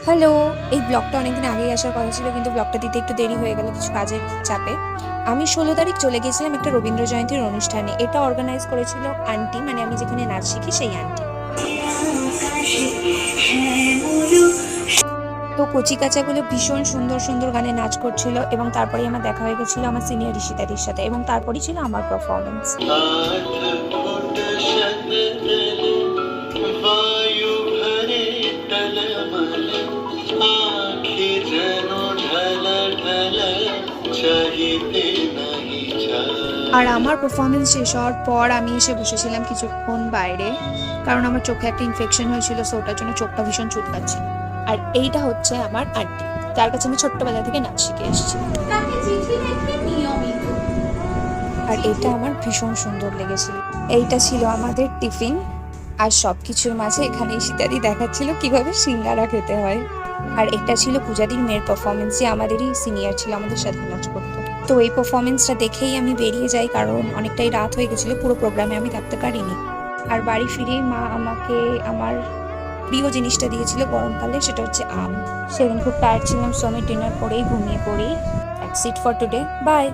Hello, এই ব্লগটা অনেকদিন আগেই আসার কথা ছিল, কিন্তু ব্লগটা দিতে একটু দেরি হয়ে গেল কিছু কাজের চাপে। আমি 16 তারিখ চলে গিয়েছিলাম একটা রবীন্দ্র জয়ন্তীর অনুষ্ঠানে। এটা অর্গানাইজ করেছিল আন্টি, মানে আমি যেখানে নাচ শিখি সেই আন্টি। তো কচিকাচাগুলো ভীষণ সুন্দর সুন্দর গানে নাচ করছিল, এবং তারপরেই আমার দেখা হয়ে গেছিল আমার সিনিয়র ঋষিতাদির সাথে, এবং তারপরেই ছিল আমার পারফরমেন্স। আর আমার পারফরমেন্স শেষ হওয়ার পর আমি এসে বসেছিলাম কিছুক্ষণ বাইরে, কারণ আমার চোখে একটা ইনফেকশন হয়েছিল, সো ওটার জন্য চোখটা ভীষণ চুলকাচ্ছিল। আর এইটা হচ্ছে আমার আন্টি, যার কাছে আমি ছোট্টবেলা থেকে নাচ শিখে এসেছি। আর এটা আমার ভীষণ সুন্দর লেগেছিল। এইটা ছিল আমাদের টিফিন, আর সবকিছুর মাঝে এখানে সীতাদি দেখাচ্ছিল কিভাবে সিঙ্গারা খেতে হয়। আর এটা ছিল পূজাদির মেয়ের পারফরমেন্স, যে আমাদেরই সিনিয়র ছিল, আমাদের সাথে নাচ করতো। তো এই পারফরমেন্সটা দেখেই আমি বেরিয়ে যাই, কারণ অনেকটাই রাত হয়ে গেছিলো, পুরো প্রোগ্রামে আমি থাকতে পারিনি। আর বাড়ি ফিরেই মা আমাকে আমার প্রিয় জিনিসটা দিয়েছিল গরমকালে, সেটা হচ্ছে আম। সেদিন খুব টায়ার্ড ছিলাম, সো আমি ডিনার করেই ঘুমিয়ে পড়ি। That's it for today, by.